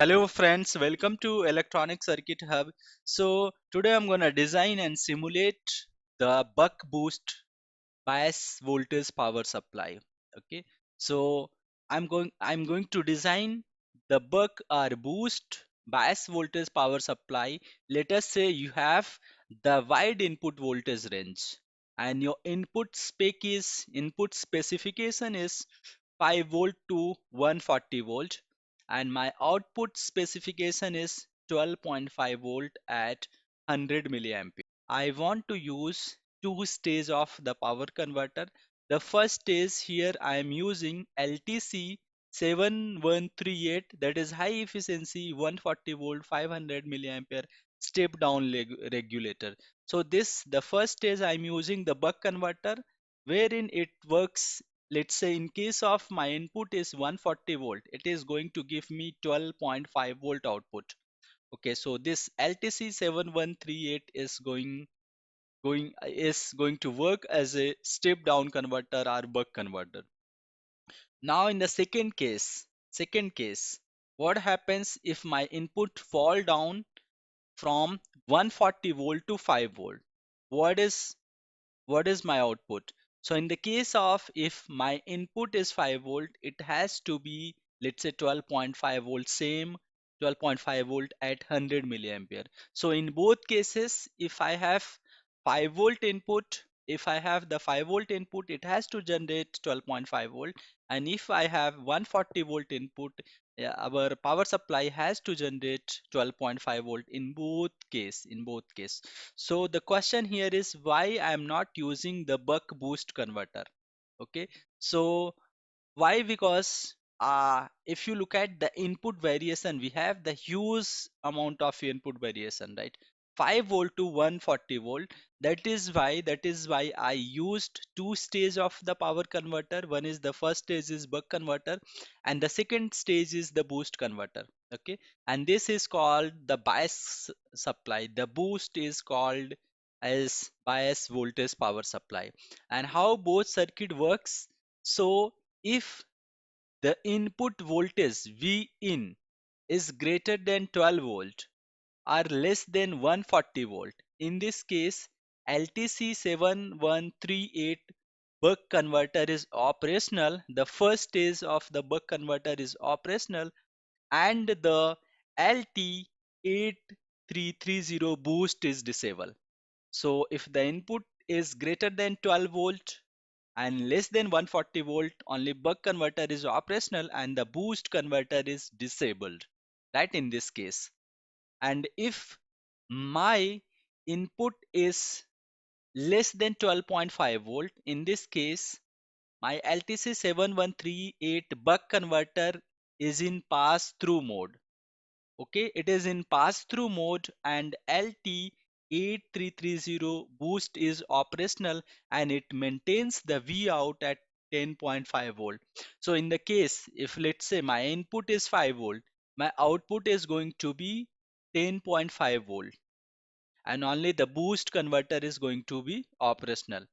Hello friends, welcome to Electronic Circuit Hub. So today I'm gonna design and simulate the buck boost bias voltage power supply. Okay, so I'm going to design the buck or boost bias voltage power supply. Let us say you have the wide input voltage range and your input specification is 5 volt to 140 volt, and my output specification is 12.5 volt at 100 milliampere. I want to use two stage of the power converter. The first stage here I am using LTC 7138, that is high efficiency 140 volt 500 milliampere step down regulator. So this the first stage I am using the buck converter wherein it works. Let's say in case of my input is 140 volt, it is going to give me 12.5 volt output. Okay, so this LTC 7138 is going to work as a step down converter or buck converter. Now in the second case, what happens if my input fall down from 140 volt to 5 volt? What is what is my output? So in the case of if my input is 5 volt, it has to be, let's say, 12.5 volt, same 12.5 volt at 100 milliampere. So in both cases, if I have 5 volt input, if I have the 5 volt input, it has to generate 12.5 volt, and if I have 140 volt input, yeah, our power supply has to generate 12.5 volt in both case. So the question here is why I am not using the buck boost converter. Okay, so why? Because if you look at the input variation, we have the huge amount of input variation, right? 5 volt to 140 volt. That is why I used two stage of the power converter. One is the first stage is buck converter, and the second stage is the boost converter. Okay, and this is called the bias supply. The boost is called as bias voltage power supply. And how both circuit works? So if the input voltage V in is greater than 12 volt or less than 140 volt, in this case LTC 7138 buck converter is operational, the first stage of the buck converter is operational, and the LT8330 boost is disabled. So if the input is greater than 12 volt and less than 140 volt, only buck converter is operational and the boost converter is disabled, right, in this case. And if my input is less than 12.5 volt, in this case my LTC 7138 buck converter is in pass through mode. Okay, it is in pass through mode, and LT8330 boost is operational and it maintains the V out at 10.5 volt. So in the case if let's say my input is 5 volt, my output is going to be 10.5 volt, and only the boost converter is going to be operational.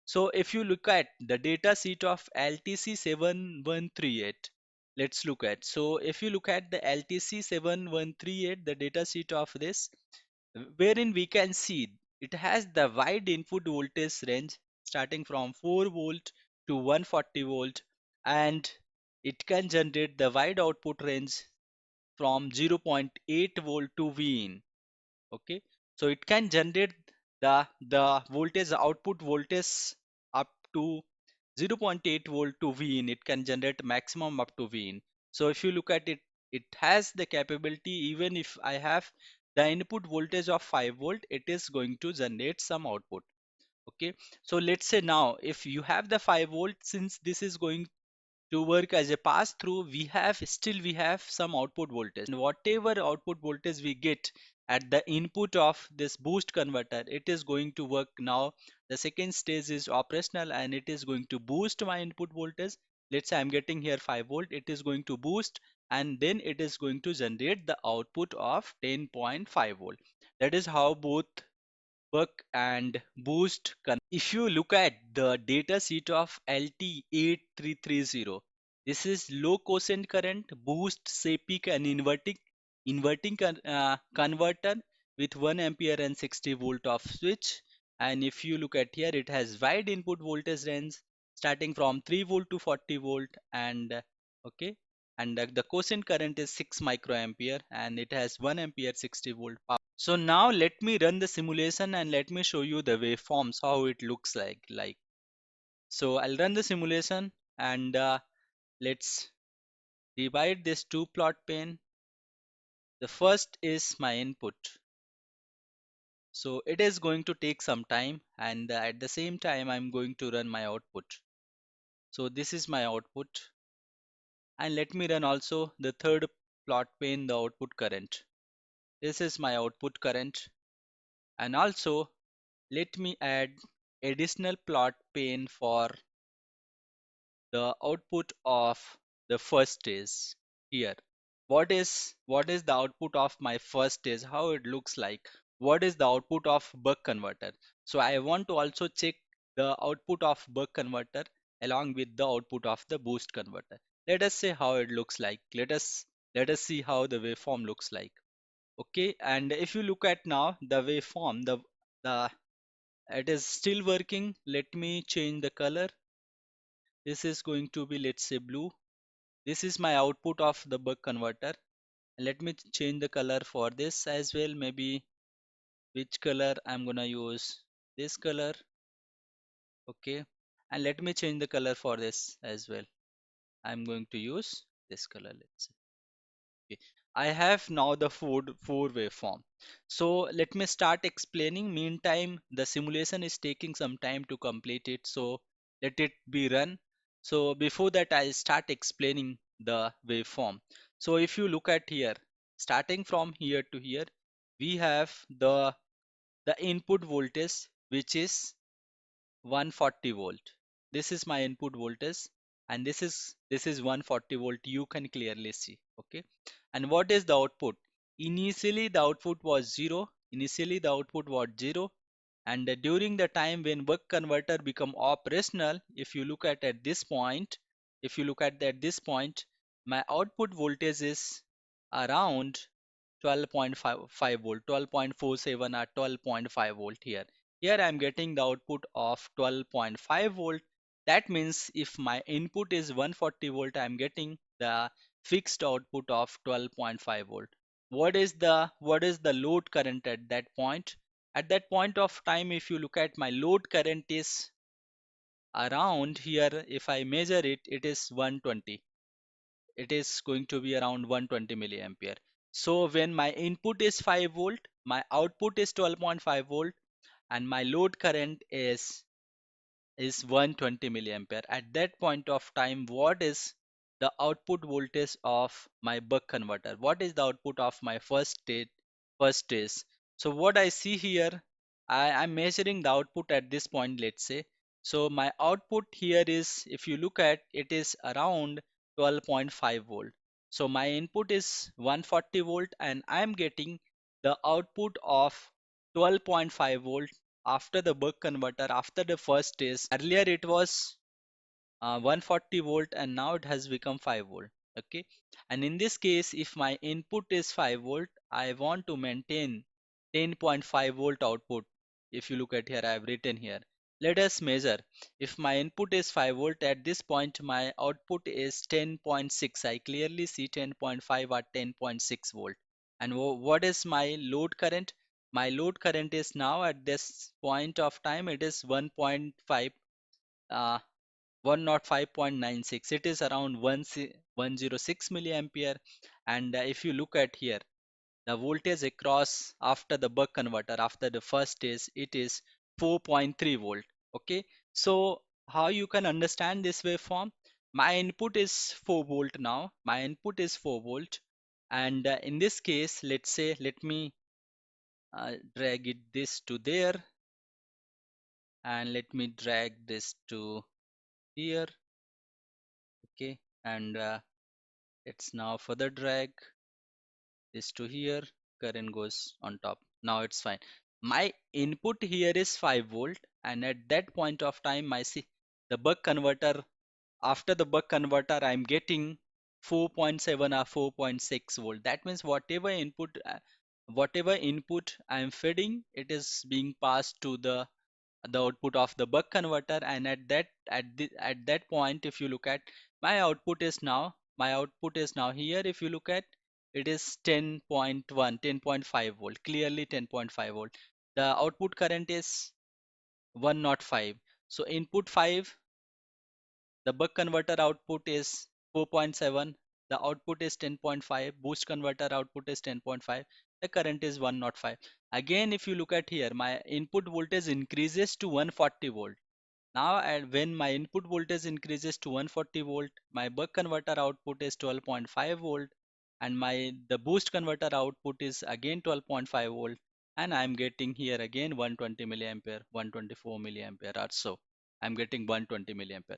So if you look at the data sheet of LTC 7138, let's look at. So if you look at the LTC 7138, the data sheet of this, wherein we can see it has the wide input voltage range starting from 4 volt to 140 volt, and it can generate the wide output range from 0.8 volt to V in. Okay, so it can generate the voltage output voltage up to 0.8 volt to V in. It can generate maximum up to V in. So if you look at it, it has the capability, even if I have the input voltage of 5 volt, it is going to generate some output. Okay, so let's say now if you have the 5 volt, since this is going to work as a pass through, we have some output voltage, and whatever output voltage we get at the input of this boost converter, it is going to work. Now the second stage is operational and it is going to boost my input voltage. Let's say I'm getting here 5 volt, it is going to boost, and then it is going to generate the output of 10.5 volt. That is how both buck and boost. If you look at the data sheet of LT8330, this is low quotient current, boost, say peak and inverting. converter with 1 ampere and 60 volt of switch. And if you look at here, it has wide input voltage range starting from 3 volt to 40 volt. And okay, and the quotient current is 6 microampere, and it has 1 ampere 60 volt power. So now let me run the simulation and let me show you the waveforms how it looks like. So I'll run the simulation, and let's divide this two plot pane. The first is my input. So it is going to take some time, and at the same time I'm going to run my output. So this is my output, and let me run also the third plot pane, the output current. This is my output current, and also let me add additional plot pane for the output of the first stage here. What is the output of my first stage, how it looks like? What is the output of buck converter? So I want to also check the output of buck converter along with the output of the boost converter. Let us see how it looks like. Let us see how the waveform looks like. Okay, and if you look at now the waveform, the it is still working. Let me change the color. This is going to be, let's say, blue. This is my output of the buck converter. Let me change the color for this as well. Maybe which color I'm gonna use, this color. Okay, and let me change the color for this as well. I'm going to use this color, let's say. Okay. I have now the four waveform. So let me start explaining. Meantime, the simulation is taking some time to complete it, so let it be run. So before that, I'll start explaining the waveform. So if you look at here, starting from here to here, we have the input voltage, which is 140 volt. This is my input voltage, and this is 140 volt. You can clearly see. Okay, and what is the output? Initially the output was 0. Initially the output was 0, and during the time when buck converter become operational, if you look at this point, my output voltage is around 12.5 volt, 12.47 or 12.5 volt here. Here I am getting the output of 12.5 volt. That means if my input is 140 volt, I am getting the fixed output of 12.5 volt. What is the load current at that point? At that point of time, if you look at, my load current is around here. If I measure it, it is 120. It is going to be around 120 milliampere. So when my input is 5 volt, my output is 12.5 volt, and my load current is 120 milliampere. At that point of time, what is the output voltage of my buck converter? What is the output of my first stage? So what I see here, I'm measuring the output at this point, let's say. So my output here is, if you look at, it is around 12.5 volt. So my input is 140 volt, and I'm getting the output of 12.5 volt after the buck converter, after the first stage. Earlier it was 140 volt, and now it has become 5 volt. Okay, and in this case, if my input is 5 volt, I want to maintain 10.5 volt output. If you look at here, I have written here, let us measure. If my input is 5 volt, at this point my output is 10.6. I clearly see 10.5 or 10.6 volt. And what is my load current? My load current is now, at this point of time, it is 1.5, 105.96. It is around 106 milliampere. And if you look at here, the voltage across after the buck converter, after the first stage, it is 4.3 volt. Okay, so how you can understand this waveform? My input is 4 volt now. My input is 4 volt, and in this case, let's say, let me drag it this to there, and let me drag this to here. Okay, and it's now further drag this to here. Current goes on top. Now it's fine. My input here is 5 volt, and at that point of time, the buck converter, after the buck converter, I'm getting 4.7 or 4.6 volt. That means whatever input I am feeding, it is being passed to the output of the buck converter, and at that point, if you look at my output is now here. If you look at, it is 10.1, 10.5 volt, clearly 10.5 volt. The output current is 105. So input 5, the buck converter output is 4.7, the output is 10.5, boost converter output is 10.5, the current is 105. Again, if you look at here, my input voltage increases to 140 volt. Now, and when my input voltage increases to 140 volt, my buck converter output is 12.5 volt, and the boost converter output is again 12.5 volt, and I'm getting here again 120 milliampere, 124 milliampere or so. I'm getting 120 milliampere.